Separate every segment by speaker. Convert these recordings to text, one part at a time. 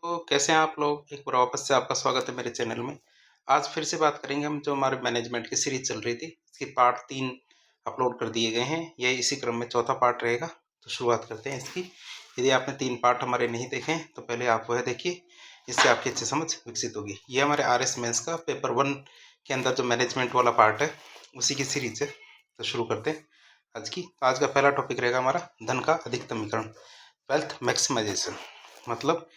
Speaker 1: तो कैसे हैं आप लोग? एक बार वापस से आपका स्वागत है मेरे चैनल में। आज फिर से बात करेंगे हम जो हमारे मैनेजमेंट की सीरीज़ चल रही थी, इसकी पार्ट 3 अपलोड कर दिए गए हैं। ये इसी क्रम में चौथा पार्ट रहेगा, तो शुरुआत करते हैं इसकी। यदि आपने 3 पार्ट हमारे नहीं देखे हैं, तो पहले आप वह देखिए, इससे आपकी अच्छी समझ विकसित होगी। ये हमारे आरएस मेंस का पेपर 1 के अंदर जो मैनेजमेंट वाला पार्ट है, उसी की सीरीज़ है। तो शुरू करते हैं आज की। आज का पहला टॉपिक रहेगा हमारा धन का अधिकतमीकरण, वेल्थ मैक्सिमाइजेशन। मतलब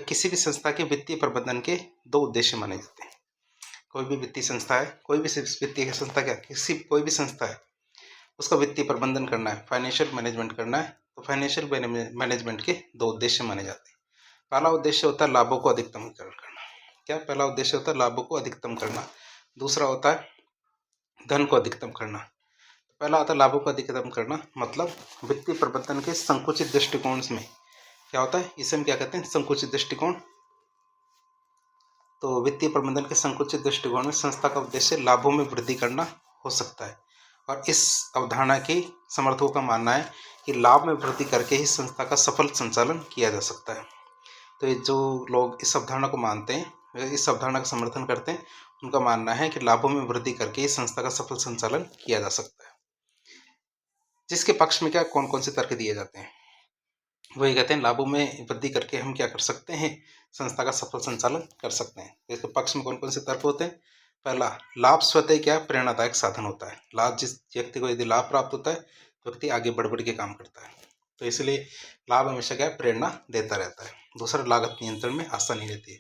Speaker 1: किसी भी संस्था के वित्तीय प्रबंधन के 2 उद्देश्य माने जाते हैं। कोई भी वित्तीय संस्था है, कोई भी वित्तीय संस्था क्या किसी कोई भी संस्था है, उसका वित्तीय प्रबंधन करना है, फाइनेंशियल मैनेजमेंट करना है, तो फाइनेंशियल मैनेजमेंट के 2 उद्देश्य माने जाते हैं। पहला उद्देश्य होता है लाभों को अधिकतमीकरण करना। क्या पहला उद्देश्य होता है? लाभों को अधिकतम करना। दूसरा होता है धन को अधिकतम करना। पहला होता है लाभों को अधिकतम करना, मतलब वित्तीय प्रबंधन के संकुचित दृष्टिकोण में क्या होता है, इसे हम क्या कहते हैं? संकुचित दृष्टिकोण। तो वित्तीय प्रबंधन के संकुचित दृष्टिकोण में संस्था का उद्देश्य लाभों में वृद्धि करना हो सकता है, और इस अवधारणा के समर्थकों का मानना है कि लाभ में वृद्धि करके ही संस्था का सफल संचालन किया जा सकता है। तो ये जो लोग इस अवधारणा को मानते हैं, इस अवधारणा का समर्थन करते हैं, उनका मानना है कि लाभों में वृद्धि करके ही संस्था का सफल संचालन किया जा सकता है। जिसके पक्ष में क्या कौन कौन से तर्क दिए जाते हैं, वही कहते हैं लाभों में वृद्धि करके हम क्या कर सकते हैं, संस्था का सफल संचालन कर सकते हैं। इसके पक्ष में कौन कौन से तर्क होते हैं? पहला, लाभ स्वतः क्या प्रेरणादायक साधन होता है। लाभ, जिस व्यक्ति को यदि लाभ प्राप्त होता है तो व्यक्ति आगे बढ़ बढ़ के काम करता है, तो इसलिए लाभ हमेशा क्या प्रेरणा देता रहता है। दूसरा, लागत नियंत्रण में आसानी रहती है।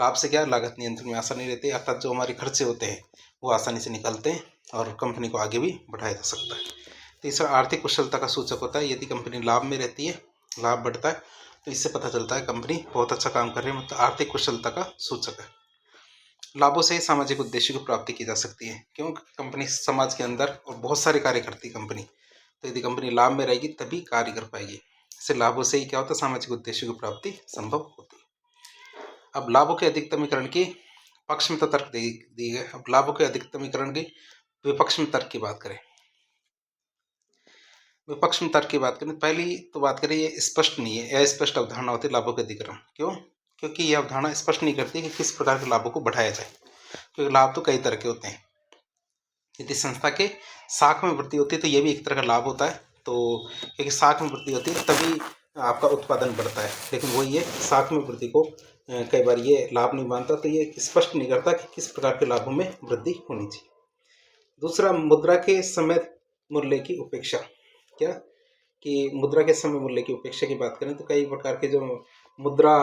Speaker 1: लाभ से क्या लागत नियंत्रण में आसानी रहती है, अर्थात जो हमारे खर्चे होते हैं वो आसानी से निकलते हैं और कंपनी को आगे भी बढ़ाया जा सकता है। तीसरा, आर्थिक कुशलता का सूचक होता है। यदि कंपनी लाभ में रहती है, लाभ बढ़ता है, तो इससे पता चलता है कंपनी बहुत अच्छा काम कर रही है, मतलब आर्थिक कुशलता का सूचक है। लाभों से सामाजिक उद्देश्य की प्राप्ति की जा सकती है, क्योंकि कंपनी समाज के अंदर और बहुत सारे कार्य करती है कंपनी, तो यदि कंपनी लाभ में रहेगी तभी कार्य कर पाएगी। इससे लाभों से ही क्या होता है, सामाजिक उद्देश्य की प्राप्ति संभव होती है। अब लाभों के अधिकतमीकरण के पक्ष में तो तर्क दिए गए, अब लाभों के अधिकतमीकरण के विपक्ष में तर्क की बात करें। विपक्ष में तर्क की बात करें, पहली तो बात करें, ये स्पष्ट नहीं है, अस्पष्ट अवधारणा होती है लाभों के अधिकरण। क्यों? क्योंकि यह अवधारणा स्पष्ट नहीं करती कि किस प्रकार के लाभों को बढ़ाया जाए, क्योंकि लाभ तो कई तरह के होते हैं। यदि संस्था के साख में वृद्धि होती है तो यह भी एक तरह का लाभ होता है, तो क्योंकि साख में वृद्धि होती है तभी आपका उत्पादन बढ़ता है, लेकिन वही है साख में वृद्धि को कई बार ये लाभ नहीं मानता, तो ये स्पष्ट नहीं करता कि किस प्रकार के लाभों में वृद्धि होनी चाहिए। दूसरा, मुद्रा के समय मूल्य की उपेक्षा। क्या कि मुद्रा के समय मूल्य की उपेक्षा की बात करें तो कई प्रकार के जो मुद्रा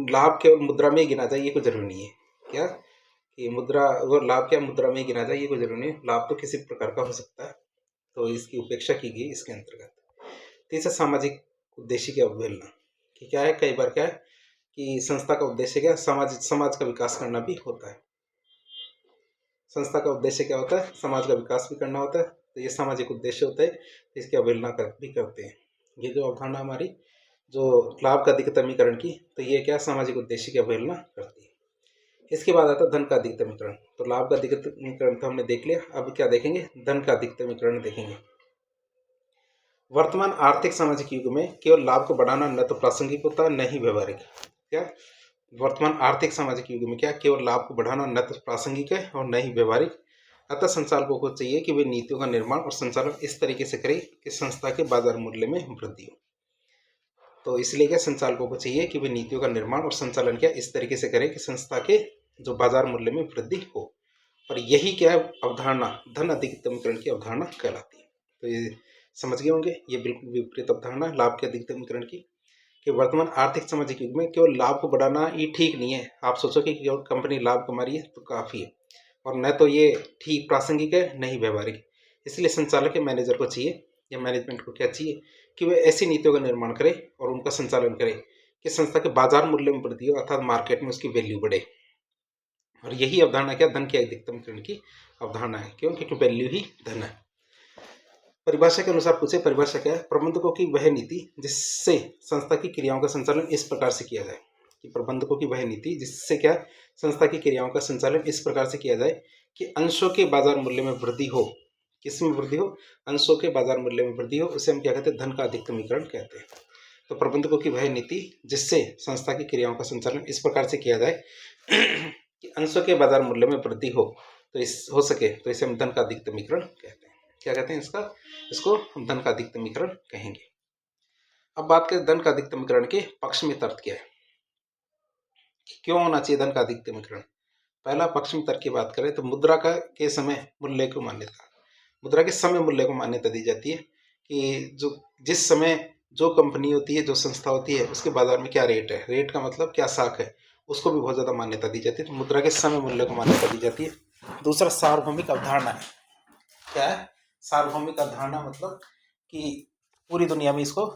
Speaker 1: लाभ केवल मुद्रा में ही गिना जाए ये कोई जरूरी नहीं है। क्या कि मुद्रा वो लाभ क्या मुद्रा में ही गिना जाए ये कोई जरूरी नहीं है, लाभ तो किसी प्रकार का हो सकता है, तो इसकी उपेक्षा की गई इसके अंतर्गत। तीसरा, सामाजिक उद्देश्य की अवहेलना। कि क्या है, कई बार क्या है कि संस्था का उद्देश्य क्या समाज का विकास करना भी होता है। संस्था का उद्देश्य क्या होता है, समाज का विकास भी करना होता है, तो ये सामाजिक उद्देश्य होता है, तो इसकी अवहेलना भी करते हैं। ये जो अवधारणा हमारी जो लाभ का अधिकतमीकरण की, तो ये क्या सामाजिक उद्देश्य की अवहेलना करती है। इसके बाद आता है धन का अधिकतमीकरण। तो लाभ का अधिकतमीकरण तो हमने देख लिया, अब क्या देखेंगे, धन का अधिकतमीकरण देखेंगे। वर्तमान आर्थिक सामाजिक युग में केवल लाभ को बढ़ाना न तो प्रासंगिक होता है न ही व्यवहारिक। क्या वर्तमान आर्थिक सामाजिक युग में क्या केवल लाभ को बढ़ाना न तो प्रासंगिक है और न ही व्यवहारिक। अतः संचालकों को चाहिए कि वे नीतियों का निर्माण और संचालन इस तरीके से करें कि संस्था के बाजार मूल्य में वृद्धि हो। तो इसलिए क्या संचालकों को चाहिए कि वे नीतियों का निर्माण और संचालन क्या इस तरीके से करें कि संस्था के जो बाजार मूल्य में वृद्धि हो, और यही क्या है अवधारणा धन अधिकतमीकरण की अवधारणा कहलाती है। तो ये समझ गए होंगे, ये बिल्कुल विपरीत अवधारणा लाभ के अधिकतमीकरण की, कि वर्तमान आर्थिक सामाजिक युग में केवल लाभ को बढ़ाना ये ठीक नहीं है। आप सोचो कि केवल कंपनी लाभ कमा रही है तो काफ़ी है, और न तो ये ठीक प्रासंगिक है न ही व्यवहारिक। इसलिए संचालक या मैनेजर को चाहिए या मैनेजमेंट को क्या चाहिए कि वे ऐसी नीतियों का निर्माण करें और उनका संचालन करें कि संस्था के बाजार मूल्य में वृद्धि हो, अर्थात मार्केट में उसकी वैल्यू बढ़े। और यही अवधारणा क्या धन के अधिकतमीकरण की अवधारणा है। क्यों? क्योंकि वैल्यू ही धन है। परिभाषा के अनुसार पूछे, परिभाषा क्या है, प्रबंधकों की वह नीति जिससे संस्था की क्रियाओं का संचालन इस प्रकार से किया जाए। कि प्रबंधकों की वह नीति जिससे क्या संस्था की क्रियाओं का संचालन इस प्रकार से किया जाए कि अंशों के बाजार मूल्य में वृद्धि हो। किस में वृद्धि हो? अंशों के बाजार मूल्य में वृद्धि हो, उसे हम क्या कहते हैं, धन का अधिकतमीकरण कहते हैं। तो प्रबंधकों की वह नीति जिससे संस्था की क्रियाओं का संचालन इस प्रकार से किया जाए कि अंशों के बाजार मूल्य में वृद्धि हो, तो इस हो सके तो इसे हम धन का अधिकतमीकरण कहते हैं। क्या कहते हैं इसको हम धन का अधिकतमीकरण कहेंगे। अब बात करें धन का अधिकतमीकरण के पक्ष में तर्क क्या है, क्यों होना चाहिए धन का अधिकतमीकरण। पहला पक्ष में तर्क की बात करें तो मुद्रा का के समय मूल्य को मान्यता, मुद्रा के समय मूल्य को मान्यता दी जाती है कि जिस समय जो कंपनी होती है, जो संस्था होती है, उसके बाजार में क्या रेट है, रेट का मतलब क्या साख है, उसको भी बहुत ज़्यादा मान्यता दी जाती है। तो मुद्रा के समय मूल्य को मान्यता दी जाती है। दूसरा सार्वभौमिक अवधारणा है। क्या है सार्वभौमिक अवधारणा, मतलब कि पूरी दुनिया में इसको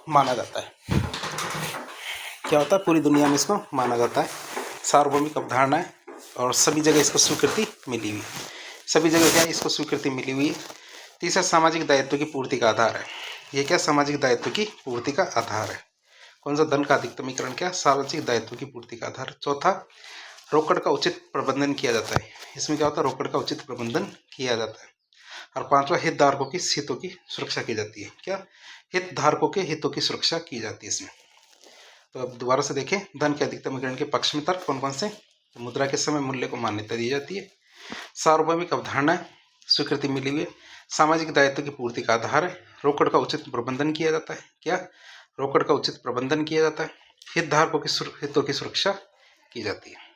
Speaker 1: माना जाता है। क्या होता है, पूरी दुनिया में इसको माना जाता है, सार्वभौमिक अवधारणा है और सभी जगह इसको स्वीकृति मिली हुई, सभी जगह क्या है इसको स्वीकृति मिली हुई है। तीसरा सामाजिक दायित्व की पूर्ति का आधार है। ये क्या सामाजिक दायित्व की पूर्ति का आधार है। कौन सा धन का अधिकतमीकरण, क्या सामाजिक दायित्व की पूर्ति का आधार। चौथा रोकड़ का उचित प्रबंधन किया जाता है। इसमें क्या होता है, रोकड़ का उचित प्रबंधन किया जाता है। और पांचवा हितधारकों की हितों की सुरक्षा की जाती है। क्या हितधारकों के हितों की सुरक्षा की जाती है इसमें। तो अब दोबारा से देखें, धन के अधिकतमीकरण के पक्ष में तर्क कौन कौन से, तो मुद्रा के समय मूल्य को मान्यता दी जाती है, सार्वभौमिक अवधारणा स्वीकृति मिली हुई है, सामाजिक दायित्व की पूर्ति का आधार है, रोकड़ का उचित प्रबंधन किया जाता है। क्या रोकड़ का उचित प्रबंधन किया जाता है, हितधारकों की हितों की सुरक्षा की जाती है।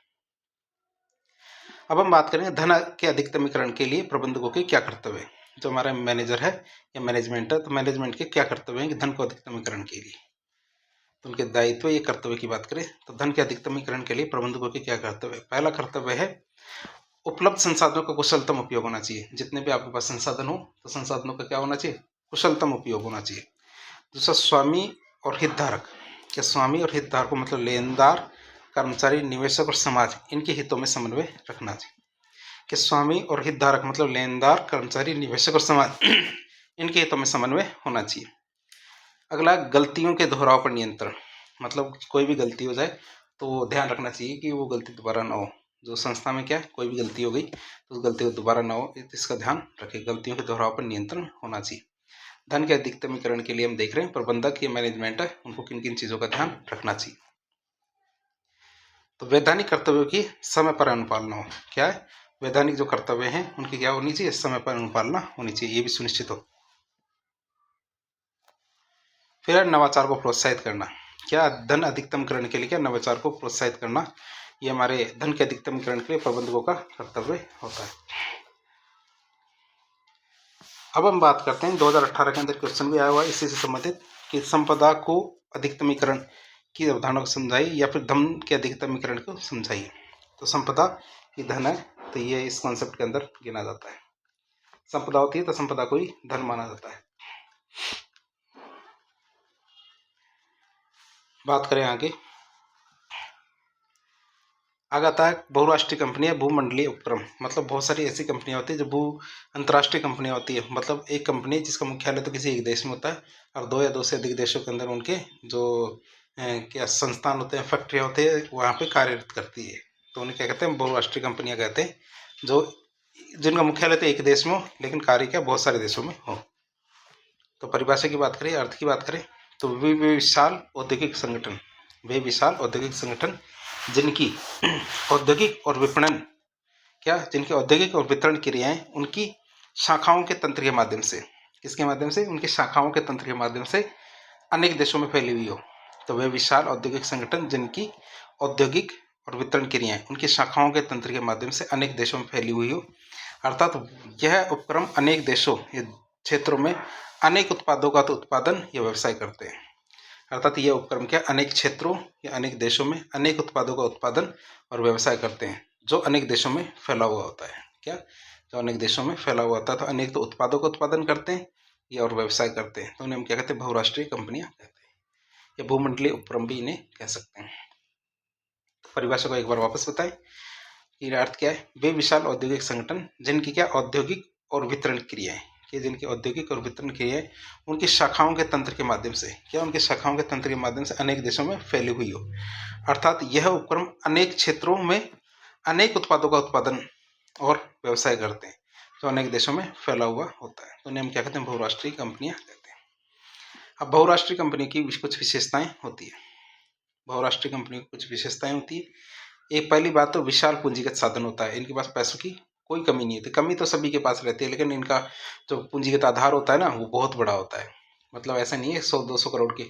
Speaker 1: अब हम बात करेंगे धन के अधिकतमीकरण के लिए प्रबंधकों के क्या कर्तव्य है। जो हमारा मैनेजर है या मैनेजमेंट है, तो मैनेजमेंट के क्या कर्तव्य हैं कि धन को अधिकतमीकरण के लिए, तो उनके दायित्व ये कर्तव्य की बात करें तो धन के अधिकतमीकरण के लिए प्रबंधकों के क्या कर्तव्य है। पहला कर्तव्य है उपलब्ध संसाधनों का कुशलतम उपयोग होना चाहिए। जितने भी आपके पास संसाधन हो तो संसाधनों का क्या होना चाहिए, कुशलतम उपयोग होना चाहिए। दूसरा स्वामी और हितधारक, क्या स्वामी और हितधारक मतलब लेनदार, कर्मचारी, निवेशक और समाज, इनके हितों में समन्वय रखना चाहिए। कि स्वामी और हितधारक मतलब लेनदार, कर्मचारी, निवेशक और समाज, इनके हितों में समन्वय होना चाहिए। अगला गलतियों के दोहराव पर नियंत्रण, मतलब कोई भी गलती हो जाए तो ध्यान रखना चाहिए कि वो गलती दोबारा ना हो। जो संस्था में क्या है कोई भी गलती हो गई तो उस गलती को दोबारा ना हो, इसका ध्यान रखें। गलतियों के दोहराव पर नियंत्रण होना चाहिए। धन के अधिकतमीकरण के लिए हम देख रहे हैं प्रबंधक या मैनेजमेंट है, उनको किन किन चीज़ों का ध्यान रखना चाहिए। तो वैधानिक कर्तव्यों की समय पर अनुपालना हो। क्या है वैधानिक जो कर्तव्य हैं उनकी क्या होनी चाहिए, समय पर अनुपालना होनी चाहिए, ये भी सुनिश्चित हो। फिर नवाचार को प्रोत्साहित करना। क्या धन अधिकतमकरण के लिए क्या नवाचार को प्रोत्साहित करना, ये हमारे धन के अधिकतमकरण के लिए प्रबंधकों का कर्तव्य होता है। अब हम बात करते हैं 2018 के अंदर क्वेश्चन भी आया हुआ है इसी से संबंधित कि संपदा को अधिकतमीकरण की अवधारणा को समझाइए या फिर धन के अधिकतमीकरण को समझाइए। तो संपदा ही धन है, तो ये इस कॉन्सेप्ट के अंदर गिना जाता है। संपदा होती है तो संपदा को ही धन माना जाता है। बात करें आगे आता है बहुराष्ट्रीय कंपनियां, भूमंडलीय उपक्रम, मतलब बहुत सारी ऐसी कंपनियां होती है जो अंतर्राष्ट्रीय कंपनियां होती है। मतलब एक कंपनी जिसका मुख्यालय तो किसी एक देश में होता है और दो या दो से अधिक देशों के अंदर उनके जो क्या संस्थान होते हैं, फैक्ट्रियाँ होते हैं, वहाँ पे कार्यरत करती है। तो उन्हें क्या कहते हैं, बहुराष्ट्रीय कंपनियाँ कहते हैं, जो जिनका मुख्यालय तो एक देश में हो लेकिन कार्य क्या बहुत सारे देशों में हो। तो परिभाषा की बात करें, अर्थ की बात करें तो वे विशाल औद्योगिक संगठन, वे विशाल औद्योगिक संगठन जिनकी औद्योगिक और विपणन जिनकी औद्योगिक और वितरण क्रियाएं उनकी शाखाओं के तंत्र के माध्यम से, किसके माध्यम से, उनकी शाखाओं के तंत्र के माध्यम से अनेक देशों में फैली हुई हो। तो वे विशाल औद्योगिक संगठन जिनकी औद्योगिक और वितरण क्रियाएं उनकी शाखाओं के तंत्र के माध्यम से अनेक देशों में फैली हुई हो, अर्थात यह उपक्रम अनेक देशों या क्षेत्रों में अनेक उत्पादों का तो उत्पादन या व्यवसाय करते हैं। अर्थात यह उपक्रम क्या अनेक क्षेत्रों या अनेक देशों में अनेक उत्पादों का उत्पादन और व्यवसाय करते हैं, जो अनेक देशों में फैला हुआ होता है। क्या जो अनेक देशों में फैला हुआ होता है, तो अनेक तो उत्पादों का उत्पादन करते हैं या और व्यवसाय करते हैं, तो उन्हें हम क्या कहते हैं, बहुराष्ट्रीय कंपनियां कहते हैं या भूमंडलीय उपक्रम भी इन्हें कह सकते हैं। तो परिभाषा को एक बार वापस बताएं कि अर्थ क्या है, वे विशाल औद्योगिक संगठन जिनकी क्या औद्योगिक और वितरण क्रियाएं, कि जिनकी औद्योगिक और वितरण क्रियाएं उनकी शाखाओं के तंत्र के माध्यम से उनके शाखाओं के तंत्र के माध्यम से अनेक देशों में फैली हुई हो, अर्थात यह उपक्रम अनेक क्षेत्रों में अनेक उत्पादों का उत्पादन और व्यवसाय करते हैं, जो अनेक देशों में फैला हुआ होता है, तो उन्हें हम क्या कहते हैं, बहुराष्ट्रीय कंपनियां कहते हैं। अब बहुराष्ट्रीय कंपनी की कुछ विशेषताएं होती है। बहुराष्ट्रीय कंपनी की कुछ विशेषताएं होती है। एक पहली बात तो विशाल पूंजीगत साधन होता है, इनके पास पैसों की कोई कमी नहीं होती। कमी तो सभी के पास रहती है, लेकिन इनका जो पूंजीगत आधार होता है ना, वो बहुत बड़ा होता है। मतलब ऐसा नहीं है 100-200 करोड़ की,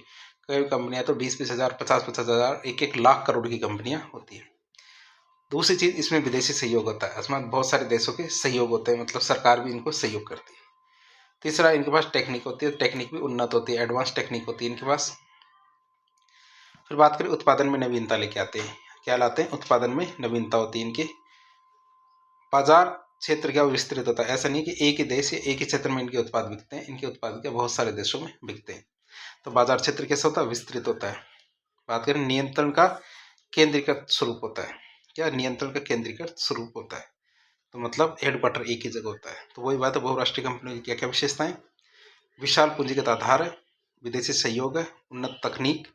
Speaker 1: कई कंपनियां तो 20-20 हजार, 50-50 हजार, 1-1 लाख करोड़ की कंपनियां होती है। दूसरी चीज, इसमें विदेशी सहयोग होता है। इसमें बहुत सारे देशों के सहयोग होते हैं, मतलब सरकार भी इनको सहयोग करती है। तीसरा, इनके पास टेक्निक होती है, टेक्निक भी उन्नत होती है, एडवांस टेक्निक होती है इनके पास। फिर बात करें, उत्पादन में नवीनता लेके आते हैं। क्या लाते हैं? उत्पादन में नवीनता होती है इनके। बाजार क्षेत्र क्या विस्तृत होता है, ऐसा नहीं कि एक ही देश या एक ही क्षेत्र में इनके उत्पाद बिकते हैं, इनके उत्पाद क्या बहुत सारे देशों में बिकते हैं। तो बाजार क्षेत्र कैसा होता है? विस्तृत होता है। बात करें, नियंत्रण का केंद्रीकृत स्वरूप होता है। क्या? नियंत्रण का केंद्रीकृत स्वरूप होता है, तो मतलब हेडक्वार्टर एक ही जगह होता है। तो वही बात है, बहुराष्ट्रीय कंपनियों की क्या क्या विशेषताएं? विशाल पूंजीगत आधार है, विदेशी सहयोग है, उन्नत तकनीक,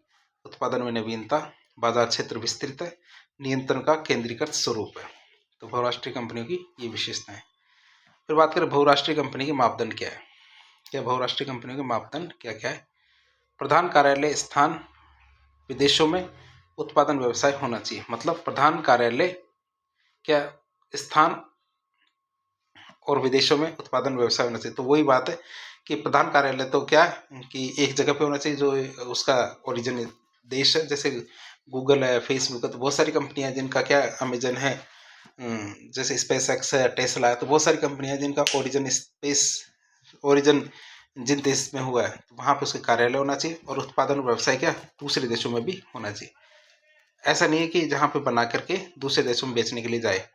Speaker 1: उत्पादन में नवीनता, बाजार क्षेत्र विस्तृत है, नियंत्रण का केंद्रीकृत स्वरूप है। तो बहुराष्ट्रीय कंपनियों की ये विशेषताएं। फिर बात करें, बहुराष्ट्रीय कंपनी के मापदंड क्या है। क्या बहुराष्ट्रीय कंपनियों के मापदंड क्या क्या है? प्रधान कार्यालय स्थान विदेशों में, उत्पादन व्यवसाय होना चाहिए। मतलब प्रधान कार्यालय क्या स्थान और विदेशों में उत्पादन व्यवसाय होना चाहिए। तो वही बात है कि प्रधान कार्यालय तो क्या है कि एक जगह पे होना चाहिए, जो उसका ओरिजिन देश है। जैसे गूगल है, फेसबुक है, तो बहुत सारी कंपनियां जिनका क्या, अमेजन है, जैसे स्पेस एक्स है, टेस्ला है, तो बहुत सारी कंपनियां जिनका ओरिजिन जिन देश में हुआ है, तो वहाँ पे उसके कार्यालय होना चाहिए। और उत्पादन व्यवसाय क्या दूसरे देशों में भी होना चाहिए। ऐसा नहीं है कि जहाँ पे बना करके दूसरे देशों में बेचने के लिए जाए,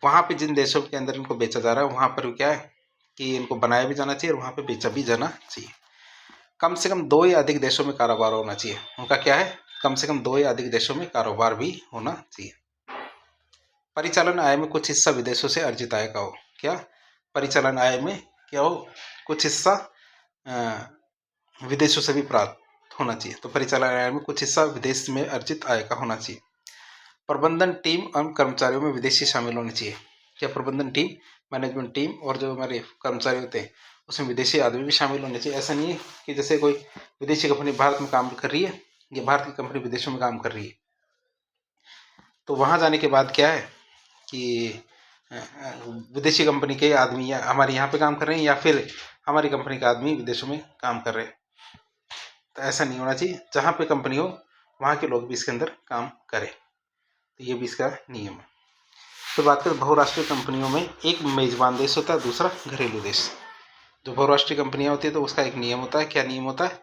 Speaker 1: वहाँ पे जिन देशों के अंदर इनको बेचा जा रहा है, वहाँ पर क्या है कि इनको बनाया भी जाना चाहिए और वहाँ पे बेचा भी जाना चाहिए। कम से कम 2 या अधिक देशों में कारोबार होना चाहिए। उनका क्या है? कम से कम 2 या अधिक देशों में कारोबार भी होना चाहिए। परिचालन आय में कुछ हिस्सा विदेशों से अर्जित आय का हो। क्या? परिचालन आय में क्या हो? कुछ हिस्सा विदेशों से भी प्राप्त होना चाहिए। तो परिचालन आय में कुछ हिस्सा विदेश में अर्जित आय का होना चाहिए। प्रबंधन टीम एवं कर्मचारियों में विदेशी शामिल होने चाहिए। क्या? प्रबंधन टीम, मैनेजमेंट टीम और जो हमारे कर्मचारी होते हैं उसमें विदेशी आदमी भी शामिल होने चाहिए। ऐसा नहीं है कि जैसे कोई विदेशी कंपनी भारत में काम कर रही है या भारत की कंपनी विदेशों में काम कर रही है, तो वहाँ जाने के बाद क्या है कि विदेशी कंपनी के आदमी या हमारे यहाँ पे काम कर रहे हैं या फिर हमारी कंपनी का आदमी विदेशों में काम कर रहे हैं। तो ऐसा नहीं होना चाहिए, जहाँ पे कंपनी हो वहाँ के लोग भी इसके अंदर काम करें। तो ये भी इसका नियम है। तो बात करें, बहुराष्ट्रीय कंपनियों में एक मेजबान देश होता है, दूसरा घरेलू देश। जो बहुराष्ट्रीय कंपनियां होती है तो उसका एक नियम होता है। क्या नियम होता है?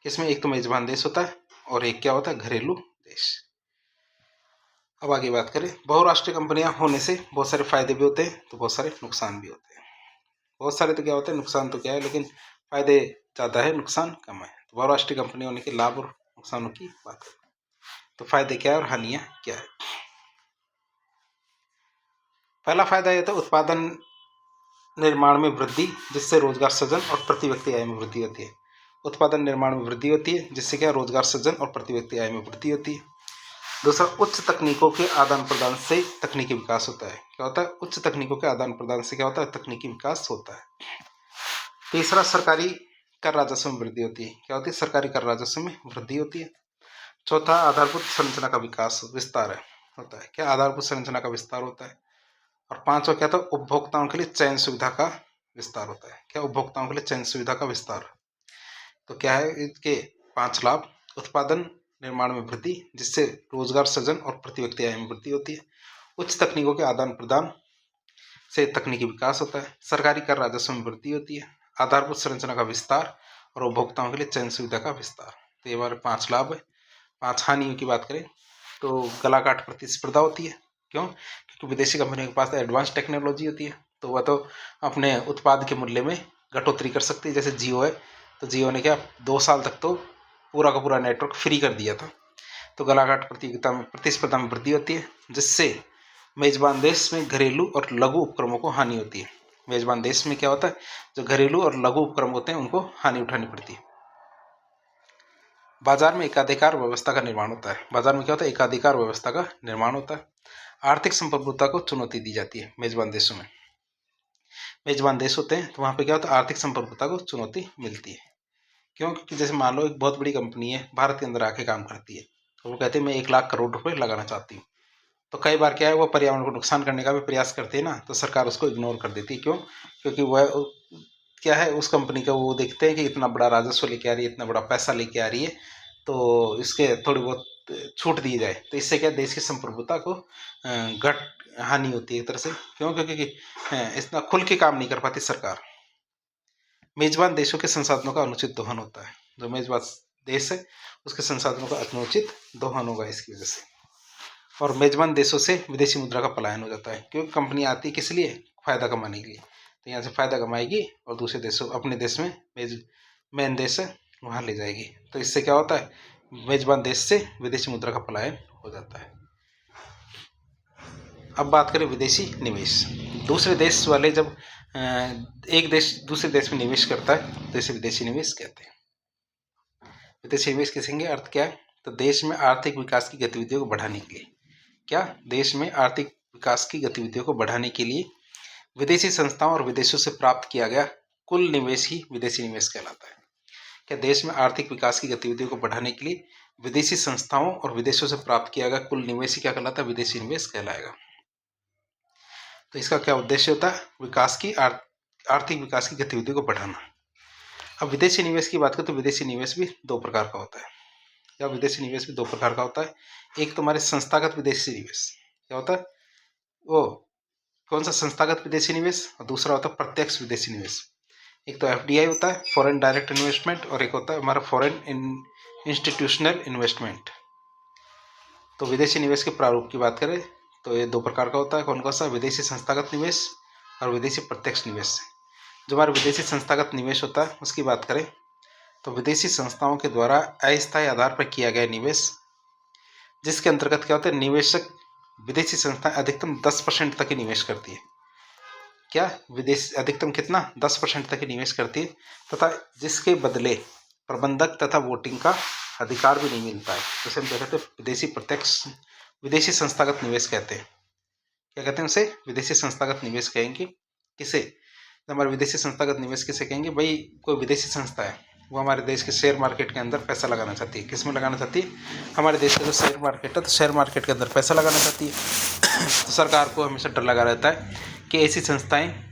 Speaker 1: इसमें एक तो मेजबान देश होता है और एक क्या होता है? घरेलू देश। अब आगे बात करें, बहुराष्ट्रीय कंपनियां होने से बहुत सारे फायदे भी होते हैं तो बहुत सारे नुकसान भी होते हैं। बहुत सारे तो क्या होते हैं, नुकसान तो क्या है, लेकिन फायदे ज़्यादा है, नुकसान कम है। तो बहुराष्ट्रीय कंपनी होने के लाभ और नुकसानों की बात करें तो फायदे क्या है और हानियाँ क्या है। पहला फायदा यह था उत्पादन निर्माण में वृद्धि, जिससे रोजगार सृजन और प्रति व्यक्ति आय में वृद्धि होती है। उत्पादन निर्माण में वृद्धि होती है, जिससे क्या रोजगार सृजन और प्रति व्यक्ति आय में वृद्धि होती है। दूसरा, उच्च तकनीकों के आदान प्रदान से तकनीकी विकास होता है। क्या होता है? उच्च तकनीकों के आदान प्रदान से क्या होता है? तकनीकी विकास होता है। तीसरा, सरकारी कर राजस्व में वृद्धि होती है। क्या होती है? सरकारी कर राजस्व में वृद्धि होती है। चौथा, आधारभूत संरचना का विकास विस्तार है होता है। क्या? आधारभूत संरचना का विस्तार होता है। और पांचवा क्या था? उपभोक्ताओं के लिए चयन सुविधा का विस्तार होता है। क्या? उपभोक्ताओं के लिए चयन सुविधा का विस्तार। तो क्या है इसके 5 लाभ? उत्पादन निर्माण में वृद्धि, जिससे रोजगार सृजन और प्रति व्यक्ति आय में वृद्धि होती है। उच्च तकनीकों के आदान प्रदान से तकनीकी विकास होता है। सरकारी कर राजस्व में वृद्धि होती है। आधारभूत संरचना का विस्तार और उपभोक्ताओं के लिए चयन सुविधा का विस्तार। तो ये हमारे 5 लाभ है। 5 हानियों की बात करें तो गलाकाट प्रतिस्पर्धा होती है। क्यों? क्योंकि विदेशी कंपनियों के पास एडवांस टेक्नोलॉजी होती है, तो वह तो अपने उत्पाद के मूल्य में कटौती कर सकती है। जैसे जियो है, तो जियो ने क्या 2 साल तक तो पूरा का पूरा नेटवर्क फ्री कर दिया था। तो गलाघाट प्रतियोगिता में प्रतिस्पर्धा में वृद्धि होती है, जिससे मेजबान देश में घरेलू और लघु उपक्रमों को हानि होती है। मेजबान देश में क्या होता है, जो घरेलू और लघु उपक्रम होते हैं उनको हानि उठानी पड़ती है। बाजार में एकाधिकार व्यवस्था का निर्माण होता है। बाजार में क्या होता है? एकाधिकार व्यवस्था का निर्माण होता है। आर्थिक संप्रभुता को चुनौती दी जाती है मेजबान देशों में। मेजबान देश होते हैं तो वहाँ पे क्या होता है? आर्थिक संप्रभुता को चुनौती मिलती है। क्यों? क्योंकि जैसे मान लो एक बहुत बड़ी कंपनी है, भारत के अंदर आके काम करती है, तो वो कहते हैं मैं 1 लाख करोड़ रुपए लगाना चाहती हूँ। तो कई बार क्या है, वो पर्यावरण को नुकसान करने का भी प्रयास करती है ना, तो सरकार उसको इग्नोर कर देती है। क्यों? क्योंकि वह क्या है, उस कंपनी का वो देखते हैं कि इतना बड़ा राजस्व लेके आ रही है, इतना बड़ा पैसा लेके आ रही है, तो इसके थोड़ी बहुत छूट दी जाए। तो इससे क्या, देश की संप्रभुता को घट हानि होती है एक तरह से। क्यों? क्योंकि इतना खुल के काम नहीं कर पाती सरकार। मेजबान देशों के संसाधनों का अनुचित दोहन होता है। जो मेजबान देश है उसके संसाधनों का अनुचित दोहन होगा इसकी वजह से, और मेजबान देशों से विदेशी मुद्रा का पलायन हो जाता है। क्योंकि कंपनी आती है किस लिए? फायदा कमाने के लिए। तो यहाँ से फायदा कमाएगी और दूसरे देशों, अपने देश में मेन देश है वहाँ ले जाएगी। तो इससे क्या होता है, मेजबान देश से विदेशी मुद्रा का पलायन हो जाता है। अब बात करें विदेशी निवेश। दूसरे देश वाले जब एक देश दूसरे देश में निवेश करता है तो इसे विदेशी निवेश कहते हैं। विदेशी निवेश किसे कहेंगे? अर्थ क्या है? तो देश में आर्थिक विकास की गतिविधियों को बढ़ाने के लिए, क्या, देश में आर्थिक विकास की गतिविधियों को बढ़ाने के लिए विदेशी संस्थाओं और विदेशों से प्राप्त किया गया कुल निवेश ही विदेशी निवेश कहलाता है। क्या देश में आर्थिक विकास की गतिविधियों को बढ़ाने के लिए विदेशी संस्थाओं और विदेशों से प्राप्त किया गया कुल निवेश ही क्या कहलाता है? विदेशी निवेश कहलाएगा। तो इसका क्या उद्देश्य होता है? विकास की आर्थिक विकास की गतिविधियों को बढ़ाना। अब विदेशी निवेश की बात करें तो विदेशी निवेश भी 2 प्रकार का होता है। क्या? विदेशी निवेश भी 2 प्रकार का होता है। एक तो हमारे संस्थागत विदेशी निवेश, क्या होता है वो, कौन सा? संस्थागत विदेशी निवेश। और दूसरा होता है प्रत्यक्ष विदेशी निवेश। एक तो FDI होता है, फॉरेन डायरेक्ट इन्वेस्टमेंट, और एक होता है हमारा फॉरेन इंस्टीट्यूशनल इन्वेस्टमेंट। तो विदेशी निवेश के प्रारूप की बात करें तो ये 2 प्रकार का होता है। कौन कौन सा? विदेशी संस्थागत निवेश और विदेशी प्रत्यक्ष निवेश। जो हमारा विदेशी संस्थागत निवेश होता है उसकी बात करें तो विदेशी संस्थाओं के द्वारा अस्थायी आधार पर किया गया निवेश, जिसके अंतर्गत क्या होता है, निवेशक विदेशी संस्थाएं अधिकतम 10% तक ही निवेश करती है। क्या? विदेश अधिकतम कितना? 10% तक ही निवेश करती है, तथा जिसके बदले प्रबंधक तथा वोटिंग का अधिकार भी नहीं मिलता है। जैसे हम कहते हैं विदेशी संस्थागत निवेश कहते हैं। क्या कहते हैं उसे? विदेशी संस्थागत निवेश कहेंगे। किसे? हमारे विदेशी संस्थागत निवेश किसे कहेंगे? भाई कोई विदेशी संस्था है, वो हमारे देश के शेयर मार्केट के अंदर पैसा लगाना चाहती है। किस में लगाना चाहती है? हमारे देश का जो शेयर मार्केट है, तो शेयर मार्केट के अंदर पैसा लगाना चाहती है। तो सरकार को हमेशा डर लगा रहता है कि ऐसी संस्थाएं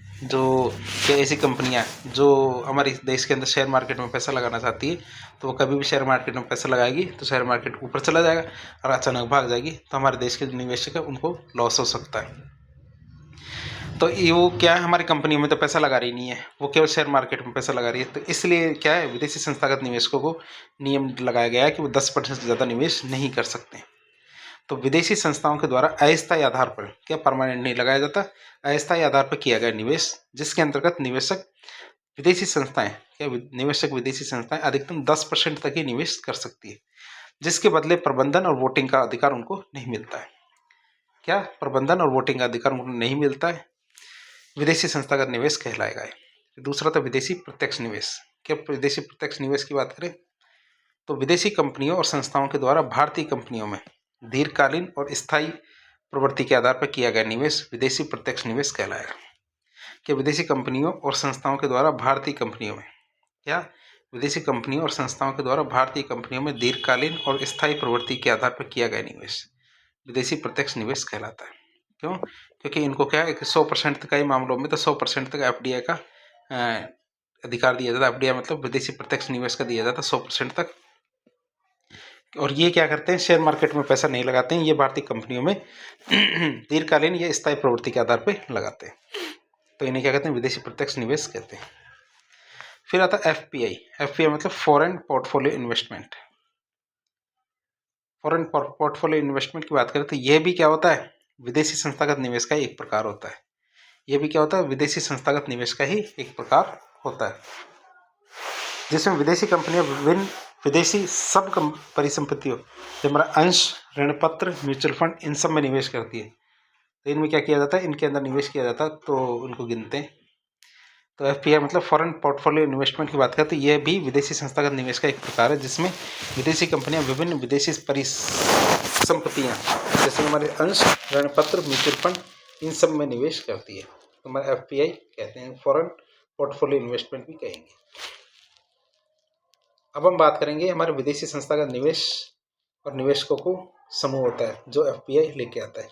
Speaker 1: ऐसी कंपनियां जो हमारे देश के अंदर शेयर मार्केट में पैसा लगाना चाहती है, तो वो कभी भी शेयर मार्केट में पैसा लगाएगी तो शेयर मार्केट ऊपर चला जाएगा और अचानक भाग जाएगी, तो हमारे देश के जो निवेशक है उनको लॉस हो सकता है। तो ये वो क्या है, हमारी कंपनियों में तो पैसा लगा रही नहीं है, वो केवल शेयर मार्केट में पैसा लगा रही है। तो इसलिए क्या है, विदेशी संस्थागत निवेशकों को नियम लगाया गया है कि वो 10% से ज़्यादा निवेश नहीं कर सकते। तो विदेशी संस्थाओं के द्वारा अस्थायी आधार पर, क्या परमानेंट नहीं लगाया जाता, अस्थायी आधार पर किया गया निवेश, जिसके अंतर्गत निवेशक विदेशी संस्थाएं अधिकतम 10% तक ही निवेश कर सकती है, जिसके बदले प्रबंधन और वोटिंग का अधिकार उनको नहीं मिलता है। क्या? प्रबंधन और वोटिंग का अधिकार उनको नहीं मिलता है, विदेशी संस्थागत निवेश कहलाएगा। दूसरा था विदेशी प्रत्यक्ष निवेश। क्या? विदेशी प्रत्यक्ष निवेश की बात करें तो विदेशी कंपनियों और संस्थाओं के द्वारा भारतीय कंपनियों में दीर्घकालीन और स्थायी प्रवृत्ति के आधार पर किया गया निवेश विदेशी प्रत्यक्ष निवेश कहलाएगा। कि विदेशी कंपनियों और संस्थाओं के द्वारा भारतीय कंपनियों में, क्या? विदेशी कंपनियों और संस्थाओं के द्वारा भारतीय कंपनियों में दीर्घकालीन और स्थायी प्रवृत्ति के आधार पर किया गया निवेश विदेशी प्रत्यक्ष निवेश कहलाता है। क्यों? क्योंकि इनको क्या है कि 100% कई मामलों में तो 100% तक FDI का अधिकार दिया जाता है। FDI मतलब विदेशी प्रत्यक्ष निवेश का दिया जाता है 100% तक। और ये क्या करते हैं, शेयर मार्केट में पैसा नहीं लगाते हैं, ये भारतीय कंपनियों में दीर्घकालीन या स्थायी प्रवृत्ति के आधार पर लगाते हैं। तो इन्हें क्या कहते हैं? विदेशी प्रत्यक्ष निवेश कहते हैं। फिर आता है FPI मतलब foreign portfolio investment. Foreign portfolio investment की बात करें तो यह भी क्या होता है, विदेशी संस्थागत निवेश का ही एक प्रकार होता है। यह भी क्या होता है, विदेशी संस्थागत निवेश का ही एक प्रकार होता है, जिसमें विदेशी कंपनियां विभिन्न विदेशी सब परिसंपत्तियों जैसे हमारा अंश, ऋणपत्र, म्यूचुअल फंड, इन सब में निवेश करती है। तो इनमें क्या किया जाता है, इनके अंदर निवेश किया जाता है, तो उनको गिनते हैं। तो FPI मतलब फॉरेन पोर्टफोलियो इन्वेस्टमेंट की बात करें तो यह भी विदेशी संस्थागत निवेश का एक प्रकार है, जिसमें विदेशी कंपनियां विभिन्न विदेशी परिसंपत्तियां जैसे हमारे अंश, ऋणपत्र, म्यूचुअल फंड, इन सब में निवेश करती है। तो हमारे FPI कहते हैं, फॉरेन पोर्टफोलियो इन्वेस्टमेंट भी कहेंगे। अब हम बात करेंगे हमारे विदेशी संस्थागत निवेश और निवेशकों को समूह होता है जो एफपीआई लेके आता है।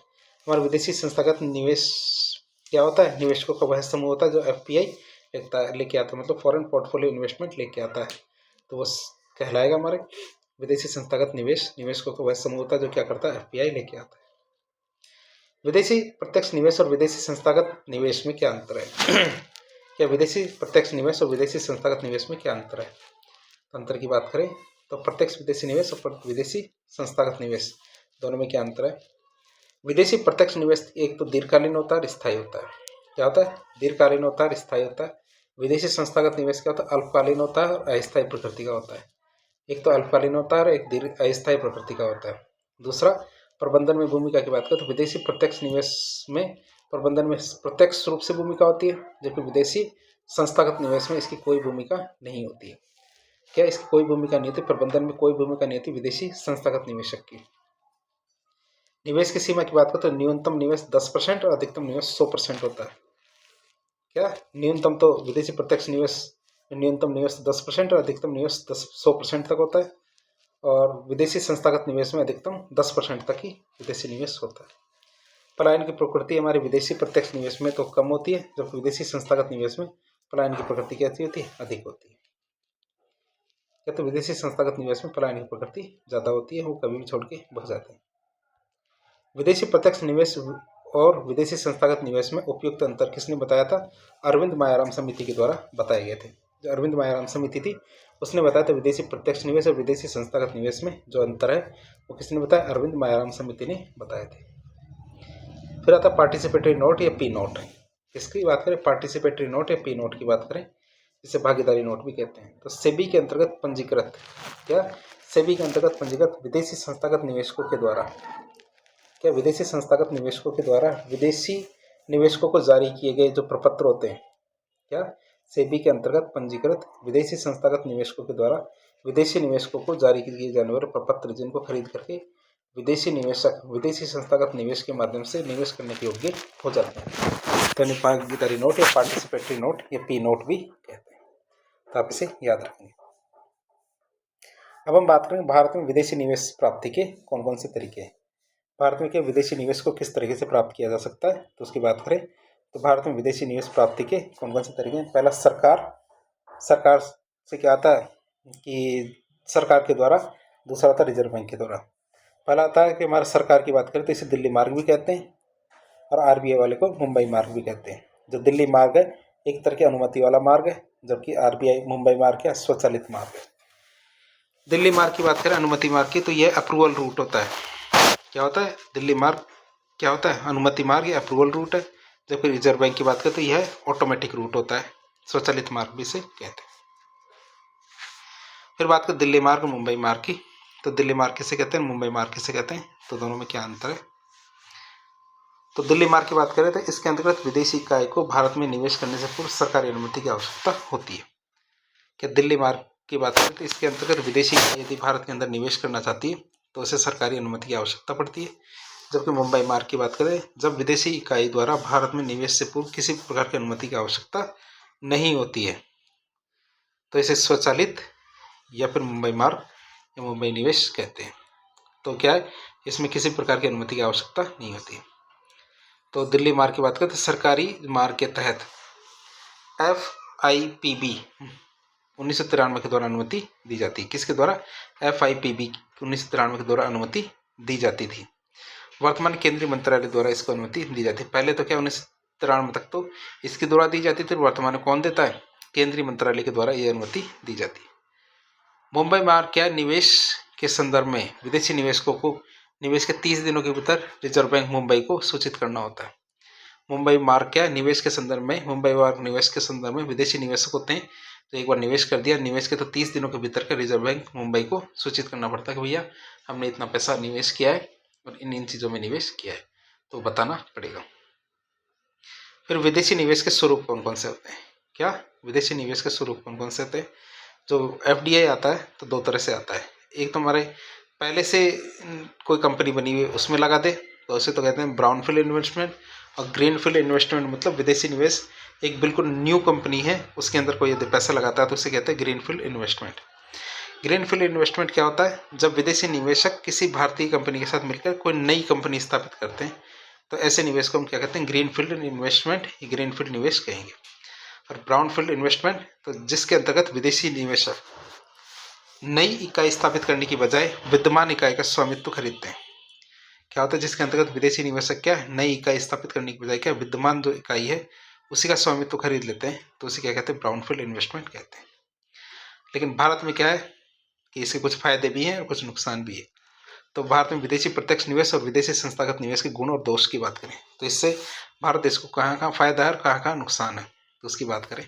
Speaker 1: हमारा विदेशी संस्थागत निवेश क्या होता है? निवेशकों का वह समूह होता है जो एफपीआई लेके आता है, मतलब फॉरेन पोर्टफोलियो इन्वेस्टमेंट लेके आता है। तो वो कहलाएगा हमारे विदेशी संस्थागत निवेशकों का वह समूह होता है जो क्या करता है? एफपीआई लेके आता है। विदेशी प्रत्यक्ष निवेश और विदेशी संस्थागत निवेश में क्या अंतर है? क्या विदेशी प्रत्यक्ष निवेश और विदेशी संस्थागत निवेश में क्या अंतर है? अंतर की बात करें तो प्रत्यक्ष विदेशी निवेश और विदेशी संस्थागत निवेश दोनों में क्या अंतर है? विदेशी प्रत्यक्ष निवेश एक तो दीर्घकालीन होता है और स्थायी होता है। क्या होता है? दीर्घकालीन होता है और स्थायी होता है। विदेशी संस्थागत निवेश क्या होता है? अल्पकालीन होता है और अस्थायी प्रकृति का होता है। एक तो अल्पकालीन होता है और एक अस्थायी प्रकृति का होता है। दूसरा, प्रबंधन में भूमिका की बात करें तो विदेशी प्रत्यक्ष निवेश में प्रबंधन में प्रत्यक्ष रूप से भूमिका होती है, जबकि विदेशी संस्थागत निवेश में इसकी कोई भूमिका नहीं होती है। क्या इसकी कोई भूमिका नहीं होती? प्रबंधन में कोई भूमिका नहीं होती विदेशी संस्थागत निवेशक की। निवेश की सीमा की बात करें तो न्यूनतम निवेश 10% और अधिकतम निवेश 100% होता है। क्या? न्यूनतम तो विदेशी प्रत्यक्ष निवेश न्यूनतम निवेश 10% और अधिकतम निवेश 100% तक होता है, और विदेशी संस्थागत निवेश में अधिकतम 10% तक ही विदेशी निवेश होता है। पलायन की प्रकृति हमारे विदेशी प्रत्यक्ष निवेश में तो कम होती है, जबकि विदेशी संस्थागत निवेश में पलायन की प्रकृति कैसी होती है? अधिक होती है। क्या? तो विदेशी संस्थागत निवेश में पलायन की प्रकृति ज़्यादा होती है, वो कभी भी छोड़ के भाग जाते हैं। विदेशी प्रत्यक्ष निवेश और विदेशी संस्थागत निवेश में उपयुक्त अंतर किसने बताया था? अरविंद मायाराम समिति के द्वारा बताए गए थे। जो अरविंद मायाराम समिति थी उसने बताया था विदेशी प्रत्यक्ष निवेश और विदेशी संस्थागत निवेश में जो अंतर है वो किसने बताया? अरविंद मायाराम समिति ने बताए थे। फिर आता पार्टिसिपेटरी नोट या पी नोट। किसकी बात करें? पार्टिसिपेटरी नोट या पी नोट की बात करें, जिसे भागीदारी नोट भी कहते हैं। तो सेबी के अंतर्गत पंजीकृत, क्या? सेबी के अंतर्गत पंजीकृत विदेशी संस्थागत निवेशकों के द्वारा, क्या? विदेशी संस्थागत निवेशकों के द्वारा विदेशी निवेशकों को जारी किए गए जो प्रपत्र होते हैं, क्या? सेबी के अंतर्गत पंजीकृत विदेशी संस्थागत निवेशकों के द्वारा विदेशी निवेशकों को जारी किए जाने वाले प्रपत्र, जिनको खरीद करके विदेशी निवेशक विदेशी संस्थागत निवेश के माध्यम से निवेश करने के योग्य हो जाते हैं, तो इन्हें भागीदारी नोट या पार्टिसिपेटरी नोट या पी नोट भी कहते हैं। तो आप इसे याद रखेंगे। अब हम बात करेंगे भारत में विदेशी निवेश प्राप्ति के कौन कौन से तरीके हैं। भारत में क्या विदेशी निवेश को किस तरीके से प्राप्त किया जा सकता है, तो उसकी बात करें तो भारत में विदेशी निवेश प्राप्ति के कौन कौन से तरीके हैं। पहला, सरकार से क्या आता है कि सरकार के द्वारा। दूसरा आता है रिजर्व बैंक के द्वारा। पहला आता है कि हमारा सरकार की बात करें तो इसे दिल्ली मार्ग भी कहते हैं, और आरबीआई वाले को मुंबई मार्ग भी कहते हैं। जो दिल्ली मार्ग है एक तरह की अनुमति वाला मार्ग है, जबकि आरबीआई मुंबई मार्ग क्या? स्वचालित मार्ग है। दिल्ली मार्ग की बात करें, अनुमति मार्ग की, तो यह अप्रूवल रूट होता है। क्या होता है? दिल्ली मार्ग क्या होता है? अनुमति मार्ग या अप्रूवल रूट है। जबकि रिजर्व बैंक की बात करें तो यह ऑटोमेटिक रूट होता है, स्वचालित मार्ग भी इसे कहते हैं। फिर बात करें दिल्ली मार्ग मुंबई मार्ग की, तो दिल्ली मार्ग किसे कहते हैं, मुंबई मार्ग किसे कहते हैं, तो दोनों में क्या अंतर है। तो दिल्ली मार्ग की बात करें तो इसके अंतर्गत विदेशी इकाई को भारत में निवेश करने से पूर्व सरकारी अनुमति की आवश्यकता होती है। क्या? दिल्ली मार्ग की बात करें तो इसके अंतर्गत विदेशी इकाई यदि भारत के अंदर निवेश करना चाहती है तो उसे सरकारी अनुमति की आवश्यकता पड़ती है। जबकि मुंबई मार्ग की बात करें, जब विदेशी इकाई द्वारा भारत में निवेश से पूर्व किसी प्रकार की अनुमति की आवश्यकता नहीं होती है, तो इसे स्वचालित या फिर मुंबई मार्ग या मुंबई निवेश कहते हैं। तो क्या है, इसमें किसी प्रकार की अनुमति की आवश्यकता नहीं होती। तो दिल्ली मार्ग की बात करें तो सरकारी मार्ग के तहत FIPB 1993 के द्वारा अनुमति दी जाती है। किसके द्वारा? FIPB 1993 के द्वारा अनुमति दी जाती थी। वर्तमान केंद्रीय मंत्रालय द्वारा इसको अनुमति दी जाती है। पहले तो क्या 1993 तक तो इसके द्वारा दी जाती थी, वर्तमान में कौन देता है? केंद्रीय मंत्रालय के द्वारा यह अनुमति दी जाती है। मुंबई मार्ग क्या? निवेश के संदर्भ में विदेशी निवेशकों को निवेश के 30 दिनों के भीतर रिजर्व बैंक मुंबई को सूचित करना होता है। मुंबई मार्ग क्या? निवेश के संदर्भ में मुंबई मार्ग निवेश के संदर्भ में विदेशी निवेशक होते हैं, तो एक बार निवेश कर दिया, निवेश के तो 30 दिनों के भीतर का रिजर्व बैंक मुंबई को सूचित करना पड़ता है कि भैया हमने इतना पैसा निवेश किया है और इन चीज़ों में निवेश किया है, तो बताना पड़ेगा। फिर विदेशी निवेश के स्वरूप कौन कौन से होते हैं? क्या? विदेशी निवेश के स्वरूप कौन कौन से होते हैं? जो FDI आता है तो दो तरह से आता है। एक तो हमारे पहले से कोई कंपनी बनी हुई उसमें लगा दे, तो उसे तो कहते हैं ब्राउनफील्ड इन्वेस्टमेंट। और ग्रीनफील्ड इन्वेस्टमेंट मतलब विदेशी निवेश एक बिल्कुल न्यू कंपनी है, उसके अंदर कोई यदि पैसा लगाता है तो उसे कहते हैं ग्रीनफील्ड इन्वेस्टमेंट। ग्रीनफील्ड इन्वेस्टमेंट क्या होता है? जब विदेशी निवेशक किसी भारतीय कंपनी के साथ मिलकर कोई नई कंपनी स्थापित करते हैं तो ऐसे निवेश को हम क्या कहते हैं? ग्रीनफील्ड इन्वेस्टमेंट, ग्रीनफील्ड निवेश कहेंगे। और ब्राउनफील्ड इन्वेस्टमेंट तो जिसके अंतर्गत विदेशी निवेशक नई इकाई स्थापित करने की बजाय विद्यमान इकाई का स्वामित्व खरीदते हैं। क्या होता है? जिसके अंतर्गत विदेशी निवेशक क्या है? नई इकाई स्थापित करने की बजाय क्या विद्यमान जो इकाई है उसी का स्वामित्व खरीद लेते हैं, तो उसे क्या कहते हैं? ब्राउनफील्ड इन्वेस्टमेंट कहते हैं। लेकिन भारत में क्या है कि इसके कुछ फायदे भी हैं और कुछ नुकसान भी है। तो भारत में विदेशी प्रत्यक्ष निवेश और विदेशी संस्थागत निवेश के गुण और दोष की बात करें तो इससे भारत देश को कहाँ कहाँ फायदा है और कहाँ कहाँ नुकसान है, तो उसकी बात करें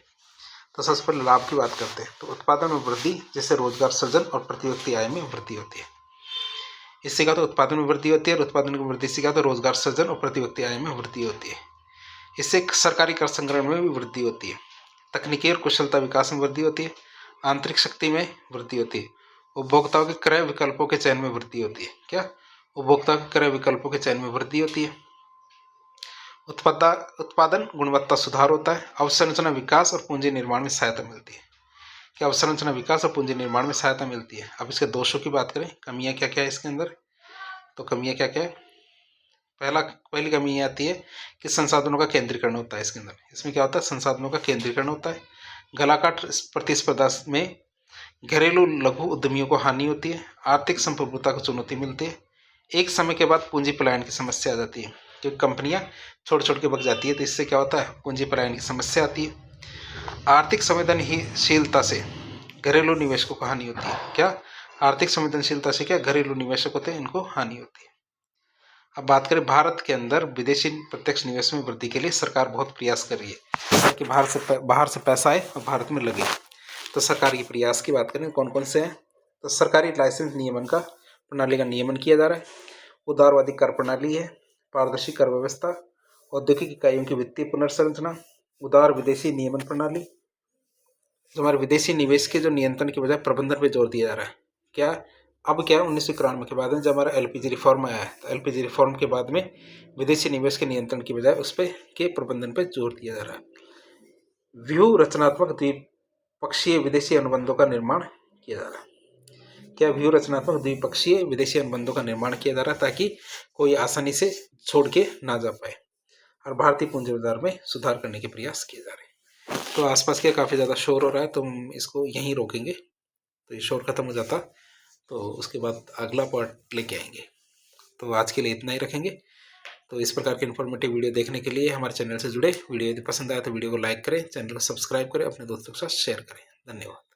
Speaker 1: तो सबसे पहले लाभ की बात करते हैं। तो उत्पादन में वृद्धि, जिससे रोजगार सृजन और प्रति व्यक्ति आय में वृद्धि होती है। इससे क्या तो उत्पादन में वृद्धि होती है, और उत्पादन की वृद्धि से क्या तो रोजगार सृजन और प्रति व्यक्ति आय में वृद्धि होती है। इससे सरकारी कर संग्रहण में भी वृद्धि होती है। तकनीकी और कुशलता विकास में वृद्धि होती है। आंतरिक शक्ति में वृद्धि होती है। उपभोक्ताओं के क्रय विकल्पों के चयन में वृद्धि होती है। क्या? उपभोक्ता के क्रय विकल्पों के चयन में वृद्धि होती है। उत्पादन गुणवत्ता सुधार होता है। अवसंरचना विकास और पूंजी निर्माण में सहायता मिलती है। क्या? अवसंरचना विकास और पूंजी निर्माण में सहायता मिलती है। अब इसके दोषों की बात करें, कमियां क्या क्या है इसके अंदर, तो कमियां क्या क्या है? पहली कमी ये आती है कि संसाधनों का केंद्रीकरण होता है इसके अंदर। इसमें क्या होता है? संसाधनों का केंद्रीकरण होता है। गलाकाट प्रतिस्पर्धा में घरेलू लघु उद्यमियों को हानि होती है। आर्थिक संप्रभुता को चुनौती मिलती है। एक समय के बाद पूंजी पलायन की समस्या आ जाती है, क्योंकि कंपनियां छोड़ छोड़ के भग जाती है, तो इससे क्या होता है? पूंजी पलायन की समस्या आती है। आर्थिक संवेदनशीलता से घरेलू निवेशकों को हानि होती है। क्या? आर्थिक संवेदनशीलता से क्या घरेलू निवेशक होते हैं, इनको हानि होती है। अब बात करें भारत के अंदर विदेशी प्रत्यक्ष निवेश में वृद्धि के लिए सरकार बहुत प्रयास कर रही है कि बाहर से पैसा आए और भारत में लगे। तो सरकार के प्रयास की बात करें कौन कौन से हैं, तो सरकारी लाइसेंस नियमन का प्रणाली का नियमन किया जा रहा है। उदारवादी कर प्रणाली है। पारदर्शी कर व्यवस्था। औद्योगिक इकाइयों की वित्तीय पुनर्संरचना। उदार विदेशी नियमन प्रणाली। जो हमारे विदेशी निवेश के जो नियंत्रण के बजाय प्रबंधन पे जोर दिया जा रहा है। क्या? अब क्या है 1991 के बाद में जब हमारा एलपीजी रिफॉर्म आया है, तो एलपीजी रिफॉर्म के बाद में विदेशी निवेश के नियंत्रण की बजाय उस पर के प्रबंधन पे जोर दिया जा रहा है। व्यूह रचनात्मक द्विपक्षीय विदेशी अनुबंधों का निर्माण किया जा रहा है। क्या? व्यूह रचनात्मक द्विपक्षीय विदेशी अनुबंधों का निर्माण किया जा रहा है ताकि कोई आसानी से छोड़ के ना जा पाए, और भारतीय पूंजी बाजार में सुधार करने के प्रयास किए जा रहे हैं। तो आसपास के काफ़ी ज़्यादा शोर हो रहा है, तो हम इसको यहीं रोकेंगे, तो ये शोर खत्म हो जाता तो उसके बाद अगला पार्ट लेके आएंगे। तो आज के लिए इतना ही रखेंगे। तो इस प्रकार के इन्फॉर्मेटिव वीडियो देखने के लिए हमारे चैनल से जुड़े। वीडियो यदि पसंद आए तो वीडियो को लाइक करें, चैनल को सब्सक्राइब करें, अपने दोस्तों के साथ शेयर करें। धन्यवाद।